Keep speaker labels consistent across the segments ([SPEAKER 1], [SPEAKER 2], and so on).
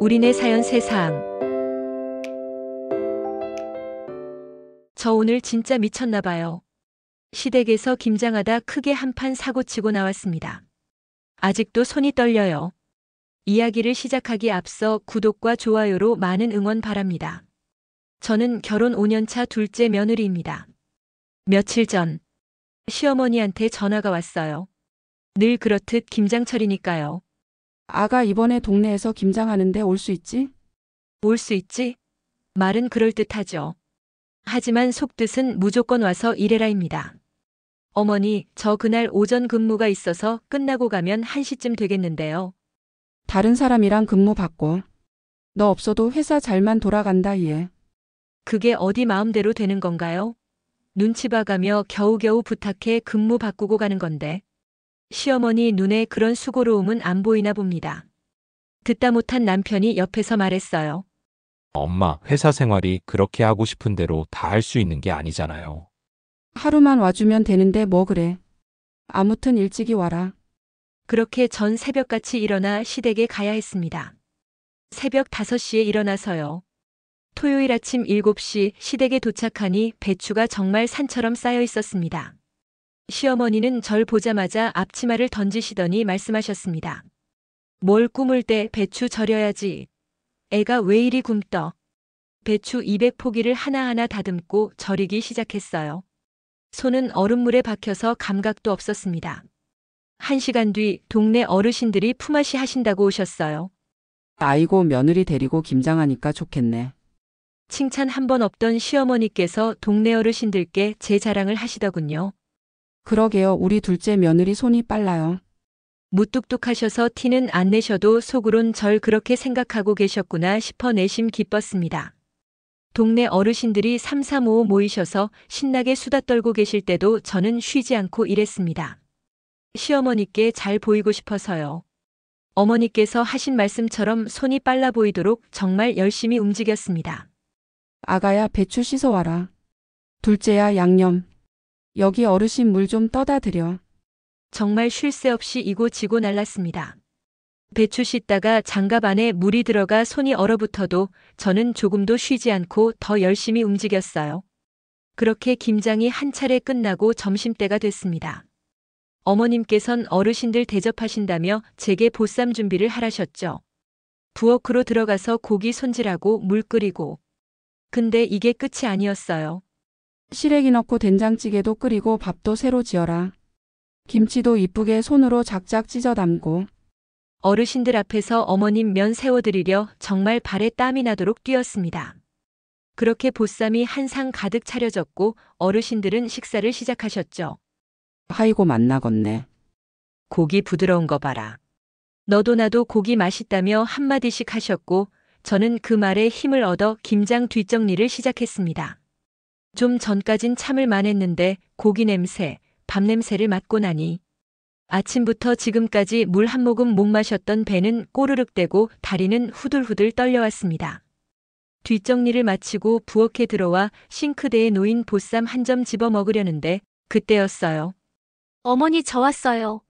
[SPEAKER 1] 우리네 사연 세상. 저 오늘 진짜 미쳤나봐요. 시댁에서 김장하다 크게 한판 사고치고 나왔습니다. 아직도 손이 떨려요. 이야기를 시작하기 앞서 구독과 좋아요로 많은 응원 바랍니다. 저는 결혼 5년차 둘째 며느리입니다. 며칠 전 시어머니한테 전화가 왔어요. 늘 그렇듯 김장철이니까요.
[SPEAKER 2] 아가 이번에 동네에서 김장하는데 올 수 있지?
[SPEAKER 1] 올 수 있지? 말은 그럴듯하죠. 하지만 속뜻은 무조건 와서 일해라입니다. 어머니, 저 그날 오전 근무가 있어서 끝나고 가면 1시쯤 되겠는데요.
[SPEAKER 2] 다른 사람이랑 근무 바꿔. 너 없어도 회사 잘만 돌아간다 얘.
[SPEAKER 1] 그게 어디 마음대로 되는 건가요? 눈치 봐가며 겨우겨우 부탁해 근무 바꾸고 가는 건데. 시어머니 눈에 그런 수고로움은 안 보이나 봅니다. 듣다 못한 남편이 옆에서 말했어요.
[SPEAKER 3] 엄마, 회사 생활이 그렇게 하고 싶은 대로 다 할 수 있는 게 아니잖아요.
[SPEAKER 2] 하루만 와주면 되는데 뭐 그래. 아무튼 일찍이 와라.
[SPEAKER 1] 그렇게 전 새벽같이 일어나 시댁에 가야 했습니다. 새벽 5시에 일어나서요. 토요일 아침 7시 시댁에 도착하니 배추가 정말 산처럼 쌓여 있었습니다. 시어머니는 절 보자마자 앞치마를 던지시더니 말씀하셨습니다. 뭘 꿈을 때 배추 절여야지. 애가 왜 이리 굶떠. 배추 200포기를 하나하나 다듬고 절이기 시작했어요. 손은 얼음물에 박혀서 감각도 없었습니다. 1시간 뒤 동네 어르신들이 품앗이 하신다고 오셨어요.
[SPEAKER 2] 아이고 며느리 데리고 김장하니까 좋겠네.
[SPEAKER 1] 칭찬 한 번 없던 시어머니께서 동네 어르신들께 제 자랑을 하시더군요.
[SPEAKER 2] 그러게요. 우리 둘째 며느리 손이 빨라요.
[SPEAKER 1] 무뚝뚝하셔서 티는 안 내셔도 속으론 절 그렇게 생각하고 계셨구나 싶어 내심 기뻤습니다. 동네 어르신들이 3, 4, 5 모이셔서 신나게 수다 떨고 계실 때도 저는 쉬지 않고 일했습니다. 시어머니께 잘 보이고 싶어서요. 어머니께서 하신 말씀처럼 손이 빨라 보이도록 정말 열심히 움직였습니다.
[SPEAKER 2] 아가야 배추 씻어와라. 둘째야 양념. 여기 어르신 물 좀 떠다 드려.
[SPEAKER 1] 정말 쉴 새 없이 이고지고 날랐습니다. 배추 씻다가 장갑 안에 물이 들어가 손이 얼어붙어도 저는 조금도 쉬지 않고 더 열심히 움직였어요. 그렇게 김장이 한 차례 끝나고 점심때가 됐습니다. 어머님께선 어르신들 대접하신다며 제게 보쌈 준비를 하라셨죠. 부엌으로 들어가서 고기 손질하고 물 끓이고. 근데 이게 끝이 아니었어요.
[SPEAKER 2] 시래기 넣고 된장찌개도 끓이고 밥도 새로 지어라. 김치도 이쁘게 손으로 작작 찢어 담고.
[SPEAKER 1] 어르신들 앞에서 어머님 면 세워드리려 정말 발에 땀이 나도록 뛰었습니다. 그렇게 보쌈이 한 상 가득 차려졌고 어르신들은 식사를 시작하셨죠.
[SPEAKER 2] 아이고 만나겄네.
[SPEAKER 1] 고기 부드러운 거 봐라. 너도 나도 고기 맛있다며 한마디씩 하셨고 저는 그 말에 힘을 얻어 김장 뒷정리를 시작했습니다. 좀 전까진 참을 만했는데 고기 냄새, 밥 냄새를 맡고 나니 아침부터 지금까지 물 한 모금 못 마셨던 배는 꼬르륵대고 다리는 후들후들 떨려왔습니다. 뒷정리를 마치고 부엌에 들어와 싱크대에 놓인 보쌈 한 점 집어 먹으려는데 그때였어요.
[SPEAKER 4] 어머니 저 왔어요.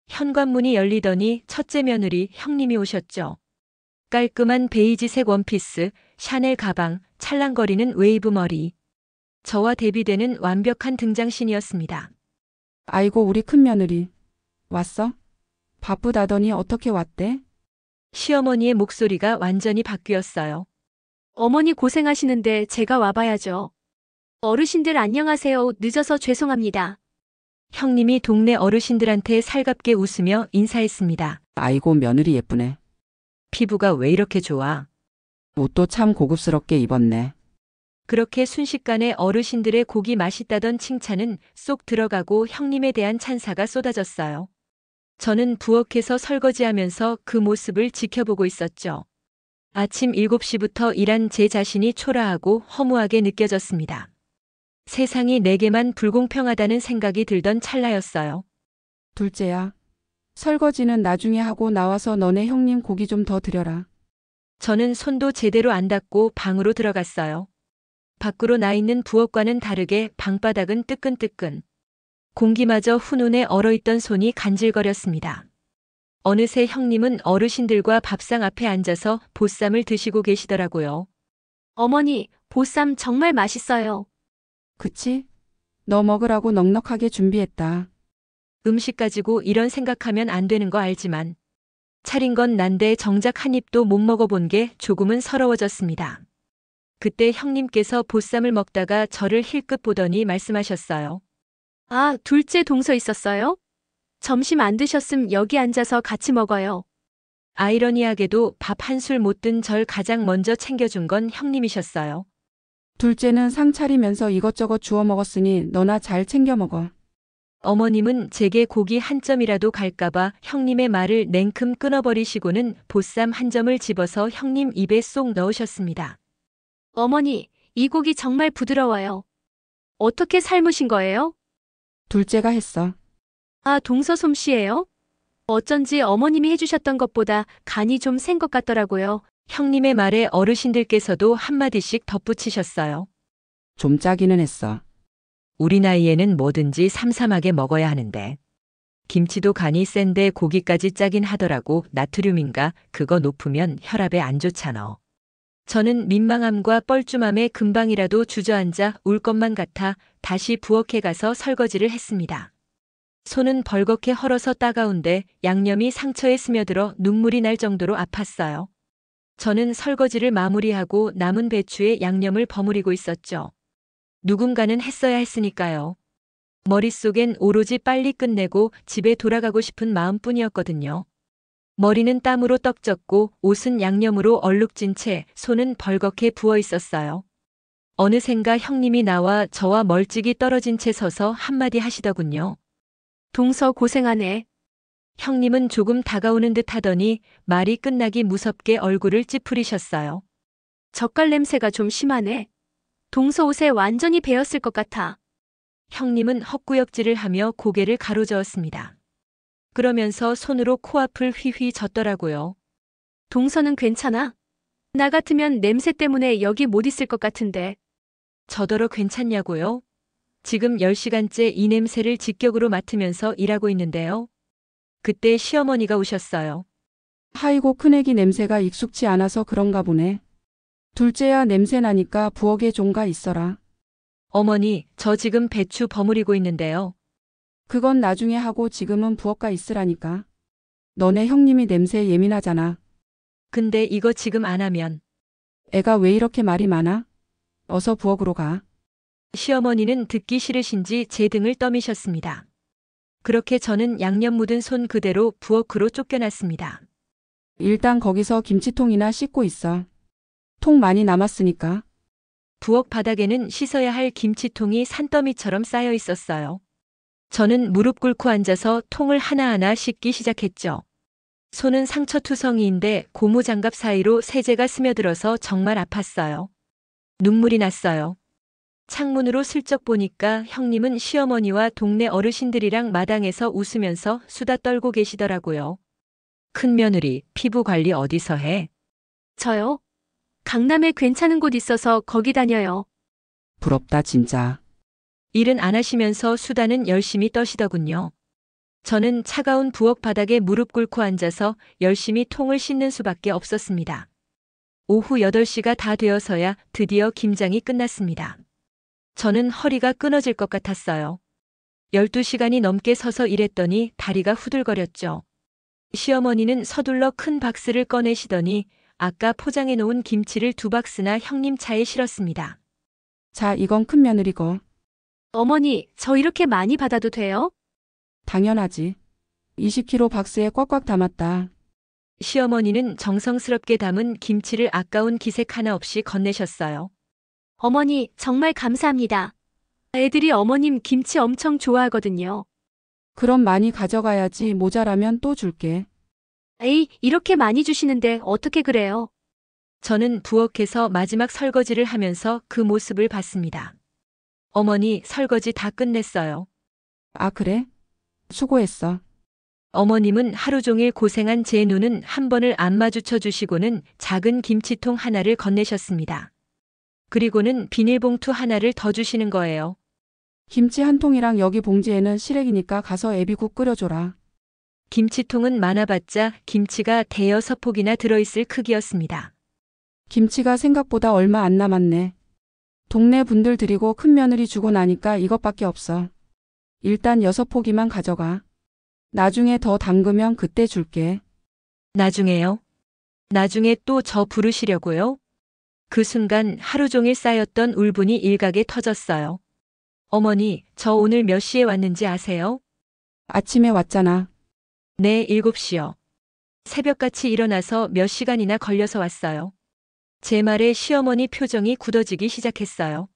[SPEAKER 1] 현관문이 열리더니 첫째 며느리 형님이 오셨죠. 깔끔한 베이지색 원피스, 샤넬 가방, 찰랑거리는 웨이브 머리. 저와 대비되는 완벽한 등장신이었습니다.
[SPEAKER 2] 아이고 우리 큰며느리. 왔어? 바쁘다더니 어떻게 왔대?
[SPEAKER 1] 시어머니의 목소리가 완전히 바뀌었어요.
[SPEAKER 4] 어머니 고생하시는데 제가 와봐야죠. 어르신들 안녕하세요. 늦어서 죄송합니다.
[SPEAKER 1] 형님이 동네 어르신들한테 살갑게 웃으며 인사했습니다.
[SPEAKER 2] 아이고 며느리 예쁘네.
[SPEAKER 1] 피부가 왜 이렇게 좋아?
[SPEAKER 2] 옷도 참 고급스럽게 입었네.
[SPEAKER 1] 그렇게 순식간에 어르신들의 고기 맛있다던 칭찬은 쏙 들어가고 형님에 대한 찬사가 쏟아졌어요. 저는 부엌에서 설거지하면서 그 모습을 지켜보고 있었죠. 아침 7시부터 일한 제 자신이 초라하고 허무하게 느껴졌습니다. 세상이 내게만 불공평하다는 생각이 들던 찰나였어요.
[SPEAKER 2] 둘째야. 설거지는 나중에 하고 나와서 너네 형님 고기 좀 더 드려라.
[SPEAKER 1] 저는 손도 제대로 안 닦고 방으로 들어갔어요. 밖으로 나 있는 부엌과는 다르게 방바닥은 뜨끈뜨끈. 공기마저 훈훈해 얼어있던 손이 간질거렸습니다. 어느새 형님은 어르신들과 밥상 앞에 앉아서 보쌈을 드시고 계시더라고요.
[SPEAKER 4] 어머니, 보쌈 정말 맛있어요.
[SPEAKER 2] 그치? 너 먹으라고 넉넉하게 준비했다.
[SPEAKER 1] 음식 가지고 이런 생각하면 안 되는 거 알지만 차린 건 난데 정작 한 입도 못 먹어본 게 조금은 서러워졌습니다. 그때 형님께서 보쌈을 먹다가 저를 힐끗 보더니 말씀하셨어요.
[SPEAKER 4] 아, 둘째 동서 있었어요? 점심 안 드셨음 여기 앉아서 같이 먹어요.
[SPEAKER 1] 아이러니하게도 밥 한 술 못 든 절 가장 먼저 챙겨준 건 형님이셨어요.
[SPEAKER 2] 둘째는 상 차리면서 이것저것 주워 먹었으니 너나 잘 챙겨 먹어.
[SPEAKER 1] 어머님은 제게 고기 한 점이라도 갈까봐 형님의 말을 냉큼 끊어버리시고는 보쌈 한 점을 집어서 형님 입에 쏙 넣으셨습니다.
[SPEAKER 4] 어머니, 이 고기 정말 부드러워요. 어떻게 삶으신 거예요?
[SPEAKER 2] 둘째가 했어.
[SPEAKER 4] 아, 동서 솜씨예요? 어쩐지 어머님이 해주셨던 것보다 간이 좀 센 것 같더라고요.
[SPEAKER 1] 형님의 말에 어르신들께서도 한마디씩 덧붙이셨어요.
[SPEAKER 2] 좀 짜기는 했어.
[SPEAKER 1] 우리 나이에는 뭐든지 삼삼하게 먹어야 하는데. 김치도 간이 센데 고기까지 짜긴 하더라고. 나트륨인가 그거 높으면 혈압에 안 좋잖아. 저는 민망함과 뻘쭘함에 금방이라도 주저앉아 울 것만 같아 다시 부엌에 가서 설거지를 했습니다. 손은 벌겋게 헐어서 따가운데 양념이 상처에 스며들어 눈물이 날 정도로 아팠어요. 저는 설거지를 마무리하고 남은 배추에 양념을 버무리고 있었죠. 누군가는 했어야 했으니까요. 머릿속엔 오로지 빨리 끝내고 집에 돌아가고 싶은 마음뿐이었거든요. 머리는 땀으로 떡졌고 옷은 양념으로 얼룩진 채 손은 벌겋게 부어 있었어요. 어느샌가 형님이 나와 저와 멀찍이 떨어진 채 서서 한마디 하시더군요.
[SPEAKER 4] 동서 고생하네.
[SPEAKER 1] 형님은 조금 다가오는 듯 하더니 말이 끝나기 무섭게 얼굴을 찌푸리셨어요.
[SPEAKER 4] 젓갈 냄새가 좀 심하네. 동서 옷에 완전히 배었을 것 같아.
[SPEAKER 1] 형님은 헛구역질을 하며 고개를 가로저었습니다. 그러면서 손으로 코앞을 휘휘 젓더라고요.
[SPEAKER 4] 동서는 괜찮아? 나 같으면 냄새 때문에 여기 못 있을 것 같은데.
[SPEAKER 1] 저더러 괜찮냐고요? 지금 10시간째 이 냄새를 직격으로 맡으면서 일하고 있는데요. 그때 시어머니가 오셨어요.
[SPEAKER 2] 하이고 큰애기 냄새가 익숙치 않아서 그런가 보네. 둘째야 냄새 나니까 부엌에 좀 가 있어라.
[SPEAKER 1] 어머니, 저 지금 배추 버무리고 있는데요.
[SPEAKER 2] 그건 나중에 하고 지금은 부엌 가 있으라니까. 너네 형님이 냄새에 예민하잖아.
[SPEAKER 1] 근데 이거 지금 안 하면.
[SPEAKER 2] 애가 왜 이렇게 말이 많아? 어서 부엌으로 가.
[SPEAKER 1] 시어머니는 듣기 싫으신지 제 등을 떠미셨습니다. 그렇게 저는 양념 묻은 손 그대로 부엌으로 쫓겨났습니다.
[SPEAKER 2] 일단 거기서 김치통이나 씻고 있어. 통 많이 남았으니까.
[SPEAKER 1] 부엌 바닥에는 씻어야 할 김치통이 산더미처럼 쌓여 있었어요. 저는 무릎 꿇고 앉아서 통을 하나하나 씻기 시작했죠. 손은 상처투성이인데 고무장갑 사이로 세제가 스며들어서 정말 아팠어요. 눈물이 났어요. 창문으로 슬쩍 보니까 형님은 시어머니와 동네 어르신들이랑 마당에서 웃으면서 수다 떨고 계시더라고요. 큰 며느리, 피부 관리 어디서 해?
[SPEAKER 4] 저요? 강남에 괜찮은 곳 있어서 거기 다녀요.
[SPEAKER 2] 부럽다 진짜.
[SPEAKER 1] 일은 안 하시면서 수다는 열심히 떠시더군요. 저는 차가운 부엌 바닥에 무릎 꿇고 앉아서 열심히 통을 씻는 수밖에 없었습니다. 오후 8시가 다 되어서야 드디어 김장이 끝났습니다. 저는 허리가 끊어질 것 같았어요. 12시간이 넘게 서서 일했더니 다리가 후들거렸죠. 시어머니는 서둘러 큰 박스를 꺼내시더니 아까 포장해 놓은 김치를 2박스나 형님 차에 실었습니다.
[SPEAKER 2] 자, 이건 큰 며느리고.
[SPEAKER 4] 어머니, 저 이렇게 많이 받아도 돼요?
[SPEAKER 2] 당연하지. 20kg 박스에 꽉꽉 담았다.
[SPEAKER 1] 시어머니는 정성스럽게 담은 김치를 아까운 기색 하나 없이 건네셨어요.
[SPEAKER 4] 어머니, 정말 감사합니다. 애들이 어머님 김치 엄청 좋아하거든요.
[SPEAKER 2] 그럼 많이 가져가야지. 모자라면 또 줄게.
[SPEAKER 4] 에이, 이렇게 많이 주시는데 어떻게 그래요?
[SPEAKER 1] 저는 부엌에서 마지막 설거지를 하면서 그 모습을 봤습니다. 어머니, 설거지 다 끝냈어요.
[SPEAKER 2] 아, 그래? 수고했어.
[SPEAKER 1] 어머님은 하루 종일 고생한 제 눈은 한 번을 안 마주쳐 주시고는 작은 김치통 하나를 건네셨습니다. 그리고는 비닐봉투 하나를 더 주시는 거예요.
[SPEAKER 2] 김치 한 통이랑 여기 봉지에는 시래기니까 가서 애비국 끓여줘라.
[SPEAKER 1] 김치통은 많아봤자 김치가 대여섯 폭이나 들어있을 크기였습니다.
[SPEAKER 2] 김치가 생각보다 얼마 안 남았네. 동네 분들 드리고 큰 며느리 주고 나니까 이것밖에 없어. 일단 6포기만 가져가. 나중에 더 담그면 그때 줄게.
[SPEAKER 1] 나중에요? 나중에 또 저 부르시려고요? 그 순간 하루 종일 쌓였던 울분이 일각에 터졌어요. 어머니, 저 오늘 몇 시에 왔는지 아세요?
[SPEAKER 2] 아침에 왔잖아.
[SPEAKER 1] 네, 7시요. 새벽같이 일어나서 몇 시간이나 걸려서 왔어요. 제 말에 시어머니 표정이 굳어지기 시작했어요.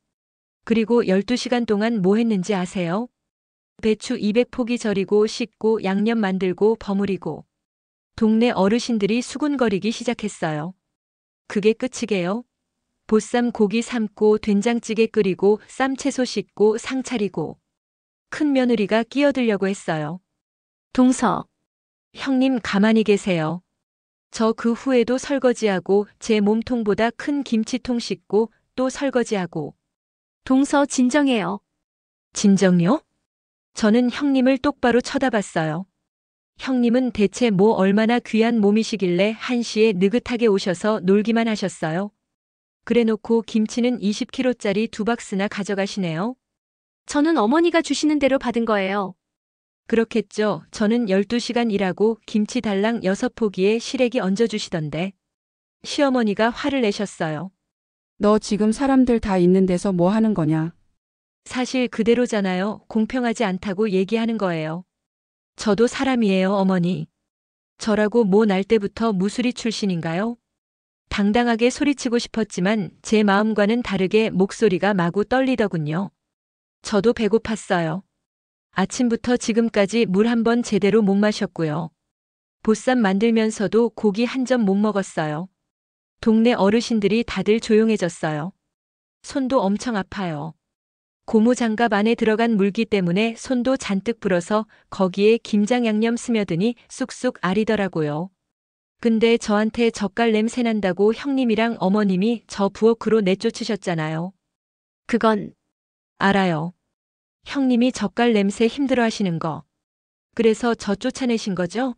[SPEAKER 1] 그리고 12시간 동안 뭐 했는지 아세요? 배추 200포기 절이고 씻고 양념 만들고 버무리고 동네 어르신들이 수군거리기 시작했어요. 그게 끝이게요. 보쌈 고기 삶고 된장찌개 끓이고 쌈채소 씻고 상 차리고 큰 며느리가 끼어들려고 했어요.
[SPEAKER 4] 동서,
[SPEAKER 1] 형님 가만히 계세요. 저 그 후에도 설거지하고 제 몸통보다 큰 김치통 씻고 또 설거지하고.
[SPEAKER 4] 동서 진정해요.
[SPEAKER 1] 진정요? 저는 형님을 똑바로 쳐다봤어요. 형님은 대체 뭐 얼마나 귀한 몸이시길래 1시에 느긋하게 오셔서 놀기만 하셨어요. 그래놓고 김치는 20kg짜리 2박스나 가져가시네요.
[SPEAKER 4] 저는 어머니가 주시는 대로 받은 거예요.
[SPEAKER 1] 그렇겠죠. 저는 12시간 일하고 김치 달랑 6포기에 시래기 얹어주시던데. 시어머니가 화를 내셨어요.
[SPEAKER 2] 너 지금 사람들 다 있는 데서 뭐 하는 거냐?
[SPEAKER 1] 사실 그대로잖아요. 공평하지 않다고 얘기하는 거예요. 저도 사람이에요, 어머니. 저라고 뭐 날 때부터 무수리 출신인가요? 당당하게 소리치고 싶었지만 제 마음과는 다르게 목소리가 마구 떨리더군요. 저도 배고팠어요. 아침부터 지금까지 물 한 번 제대로 못 마셨고요. 보쌈 만들면서도 고기 한 점 못 먹었어요. 동네 어르신들이 다들 조용해졌어요. 손도 엄청 아파요. 고무장갑 안에 들어간 물기 때문에 손도 잔뜩 불어서 거기에 김장 양념 스며드니 쑥쑥 아리더라고요. 근데 저한테 젓갈 냄새 난다고 형님이랑 어머님이 저 부엌으로 내쫓으셨잖아요.
[SPEAKER 4] 그건
[SPEAKER 1] 알아요. 형님이 젓갈 냄새 힘들어 하시는 거. 그래서 저 쫓아내신 거죠?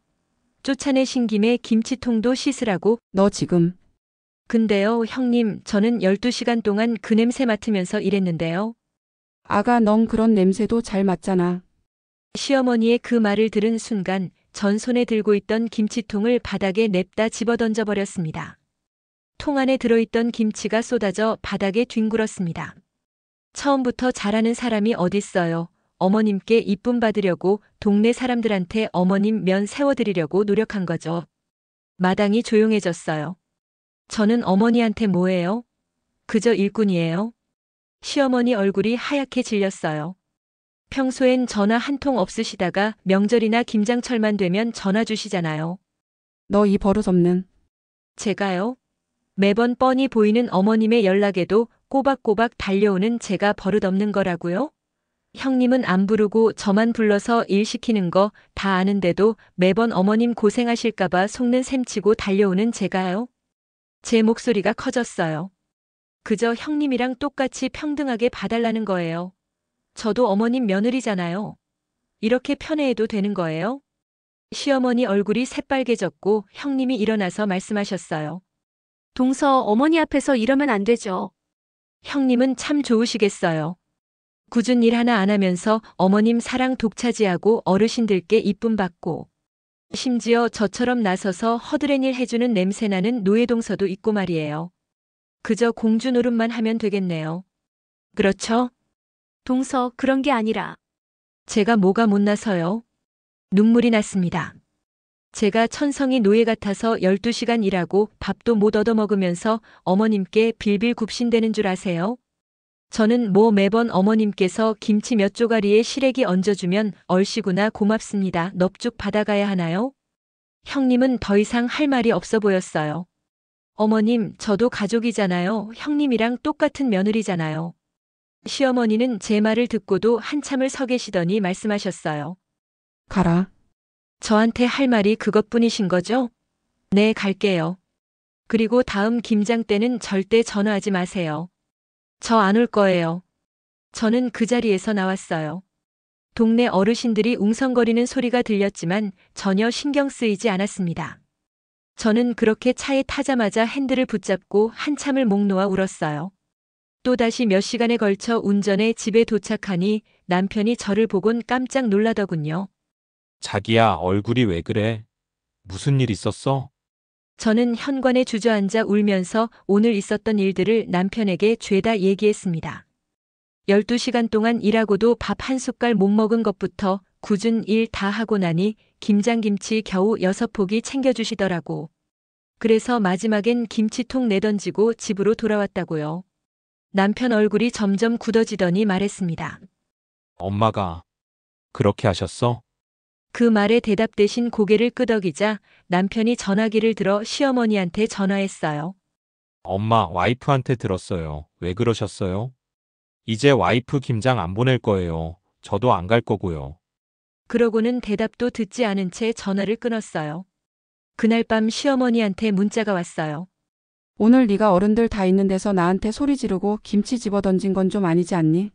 [SPEAKER 1] 쫓아내신 김에 김치통도 씻으라고.
[SPEAKER 2] 너 지금
[SPEAKER 1] 근데요, 형님, 저는 12시간 동안 그 냄새 맡으면서 일했는데요.
[SPEAKER 2] 아가 넌 그런 냄새도 잘 맡잖아.
[SPEAKER 1] 시어머니의 그 말을 들은 순간 전 손에 들고 있던 김치통을 바닥에 냅다 집어던져 버렸습니다. 통 안에 들어있던 김치가 쏟아져 바닥에 뒹굴었습니다. 처음부터 잘하는 사람이 어딨어요. 어머님께 이쁨 받으려고 동네 사람들한테 어머님 면 세워드리려고 노력한 거죠. 마당이 조용해졌어요. 저는 어머니한테 뭐예요? 그저 일꾼이에요. 시어머니 얼굴이 하얗게 질렸어요. 평소엔 전화 한 통 없으시다가 명절이나 김장철만 되면 전화 주시잖아요.
[SPEAKER 2] 너 이 버릇없는.
[SPEAKER 1] 제가요? 매번 뻔히 보이는 어머님의 연락에도 꼬박꼬박 달려오는 제가 버릇없는 거라고요? 형님은 안 부르고 저만 불러서 일 시키는 거 다 아는데도 매번 어머님 고생하실까봐 속는 셈치고 달려오는 제가요? 제 목소리가 커졌어요. 그저 형님이랑 똑같이 평등하게 봐달라는 거예요. 저도 어머님 며느리잖아요. 이렇게 편애해도 되는 거예요? 시어머니 얼굴이 새빨개졌고 형님이 일어나서 말씀하셨어요.
[SPEAKER 4] 동서 어머니 앞에서 이러면 안 되죠.
[SPEAKER 1] 형님은 참 좋으시겠어요. 굳은 일 하나 안 하면서 어머님 사랑 독차지하고 어르신들께 이쁨 받고 심지어 저처럼 나서서 허드렛 일 해주는 냄새나는 노예동서도 있고 말이에요. 그저 공주 노릇만 하면 되겠네요. 그렇죠?
[SPEAKER 4] 동서 그런 게 아니라
[SPEAKER 1] 제가 뭐가 못나서요? 눈물이 났습니다. 제가 천성이 노예 같아서 12시간 일하고 밥도 못 얻어먹으면서 어머님께 빌빌 굽신대는 줄 아세요? 저는 뭐 매번 어머님께서 김치 몇 조가리에 시래기 얹어주면 얼씨구나 고맙습니다. 넙죽 받아가야 하나요? 형님은 더 이상 할 말이 없어 보였어요. 어머님, 저도 가족이잖아요. 형님이랑 똑같은 며느리잖아요. 시어머니는 제 말을 듣고도 한참을 서 계시더니 말씀하셨어요.
[SPEAKER 2] 가라.
[SPEAKER 1] 저한테 할 말이 그것뿐이신 거죠? 네, 갈게요. 그리고 다음 김장 때는 절대 전화하지 마세요. 저 안 올 거예요. 저는 그 자리에서 나왔어요. 동네 어르신들이 웅성거리는 소리가 들렸지만 전혀 신경 쓰이지 않았습니다. 저는 그렇게 차에 타자마자 핸들을 붙잡고 한참을 목 놓아 울었어요. 또다시 몇 시간에 걸쳐 운전해 집에 도착하니 남편이 저를 보곤 깜짝 놀라더군요.
[SPEAKER 3] 자기야, 얼굴이 왜 그래? 무슨 일 있었어?
[SPEAKER 1] 저는 현관에 주저앉아 울면서 오늘 있었던 일들을 남편에게 죄다 얘기했습니다. 12시간 동안 일하고도 밥 한 숟갈 못 먹은 것부터 굳은 일 다 하고 나니 김장김치 겨우 6포기 챙겨주시더라고. 그래서 마지막엔 김치통 내던지고 집으로 돌아왔다고요. 남편 얼굴이 점점 굳어지더니 말했습니다.
[SPEAKER 3] 엄마가 그렇게 하셨어?
[SPEAKER 1] 그 말에 대답 대신 고개를 끄덕이자 남편이 전화기를 들어 시어머니한테 전화했어요.
[SPEAKER 3] 엄마, 와이프한테 들었어요. 왜 그러셨어요? 이제 와이프 김장 안 보낼 거예요. 저도 안 갈 거고요.
[SPEAKER 1] 그러고는 대답도 듣지 않은 채 전화를 끊었어요. 그날 밤 시어머니한테 문자가 왔어요.
[SPEAKER 2] 오늘 네가 어른들 다 있는 데서 나한테 소리 지르고 김치 집어 던진 건 좀 아니지 않니?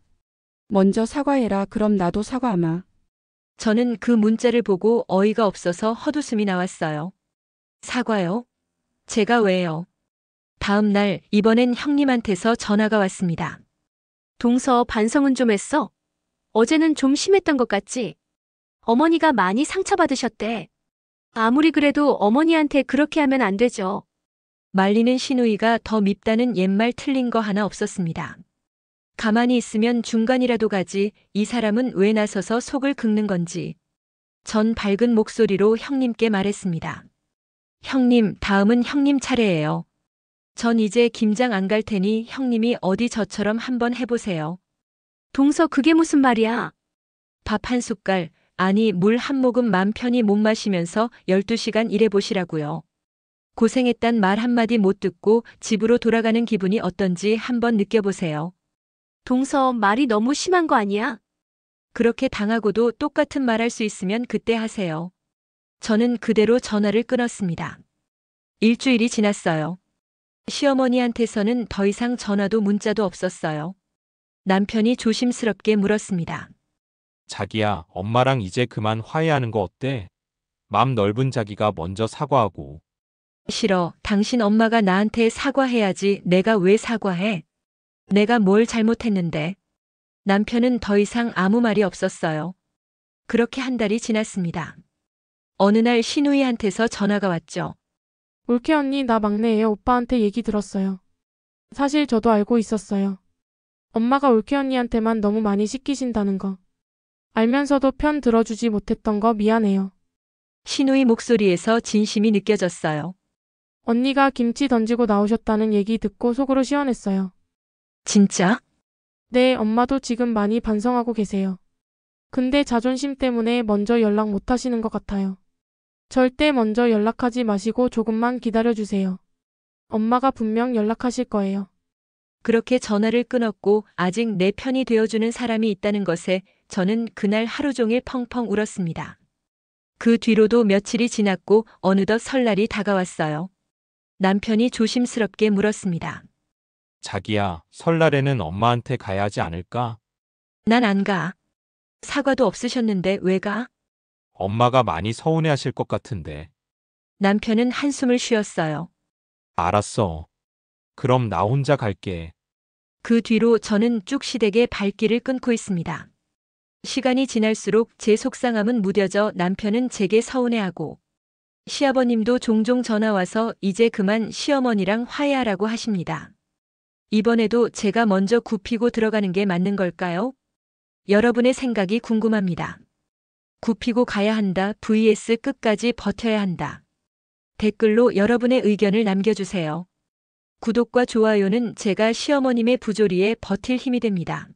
[SPEAKER 2] 먼저 사과해라. 그럼 나도 사과하마.
[SPEAKER 1] 저는 그 문자를 보고 어이가 없어서 헛웃음이 나왔어요. 사과요? 제가 왜요? 다음 날 이번엔 형님한테서 전화가 왔습니다.
[SPEAKER 4] 동서, 반성은 좀 했어? 어제는 좀 심했던 것 같지? 어머니가 많이 상처받으셨대. 아무리 그래도 어머니한테 그렇게 하면 안 되죠.
[SPEAKER 1] 말리는 시누이가 더 밉다는 옛말 틀린 거 하나 없었습니다. 가만히 있으면 중간이라도 가지 이 사람은 왜 나서서 속을 긁는 건지. 전 밝은 목소리로 형님께 말했습니다. 형님, 다음은 형님 차례예요. 전 이제 김장 안 갈 테니 형님이 어디 저처럼 한번 해보세요.
[SPEAKER 4] 동서, 그게 무슨 말이야?
[SPEAKER 1] 밥 한 숟갈, 아니 물 한 모금 맘 편히 못 마시면서 12시간 일해보시라고요. 고생했단 말 한마디 못 듣고 집으로 돌아가는 기분이 어떤지 한번 느껴보세요.
[SPEAKER 4] 동서, 말이 너무 심한 거 아니야?
[SPEAKER 1] 그렇게 당하고도 똑같은 말 할 수 있으면 그때 하세요. 저는 그대로 전화를 끊었습니다. 일주일이 지났어요. 시어머니한테서는 더 이상 전화도 문자도 없었어요. 남편이 조심스럽게 물었습니다.
[SPEAKER 3] 자기야, 엄마랑 이제 그만 화해하는 거 어때? 맘 넓은 자기가 먼저 사과하고.
[SPEAKER 1] 싫어. 당신 엄마가 나한테 사과해야지. 내가 왜 사과해? 내가 뭘 잘못했는데. 남편은 더 이상 아무 말이 없었어요. 그렇게 한 달이 지났습니다. 어느 날 시누이한테서 전화가 왔죠.
[SPEAKER 5] 올케 언니, 나 막내예요. 오빠한테 얘기 들었어요. 사실 저도 알고 있었어요. 엄마가 올케 언니한테만 너무 많이 시키신다는 거. 알면서도 편 들어주지 못했던 거 미안해요.
[SPEAKER 1] 시누이 목소리에서 진심이 느껴졌어요.
[SPEAKER 5] 언니가 김치 던지고 나오셨다는 얘기 듣고 속으로 시원했어요.
[SPEAKER 1] 진짜?
[SPEAKER 5] 네, 엄마도 지금 많이 반성하고 계세요. 근데 자존심 때문에 먼저 연락 못 하시는 것 같아요. 절대 먼저 연락하지 마시고 조금만 기다려주세요. 엄마가 분명 연락하실 거예요.
[SPEAKER 1] 그렇게 전화를 끊었고 아직 내 편이 되어주는 사람이 있다는 것에 저는 그날 하루 종일 펑펑 울었습니다. 그 뒤로도 며칠이 지났고 어느덧 설날이 다가왔어요. 남편이 조심스럽게 물었습니다.
[SPEAKER 3] 자기야, 설날에는 엄마한테 가야 하지 않을까?
[SPEAKER 1] 난 안 가. 사과도 없으셨는데 왜 가?
[SPEAKER 3] 엄마가 많이 서운해하실 것 같은데.
[SPEAKER 1] 남편은 한숨을 쉬었어요.
[SPEAKER 3] 알았어. 그럼 나 혼자 갈게.
[SPEAKER 1] 그 뒤로 저는 쭉 시댁의 발길을 끊고 있습니다. 시간이 지날수록 제 속상함은 무뎌져 남편은 제게 서운해하고 시아버님도 종종 전화와서 이제 그만 시어머니랑 화해하라고 하십니다. 이번에도 제가 먼저 굽히고 들어가는 게 맞는 걸까요? 여러분의 생각이 궁금합니다. 굽히고 가야 한다 vs 끝까지 버텨야 한다. 댓글로 여러분의 의견을 남겨주세요. 구독과 좋아요는 제가 시어머님의 부조리에 버틸 힘이 됩니다.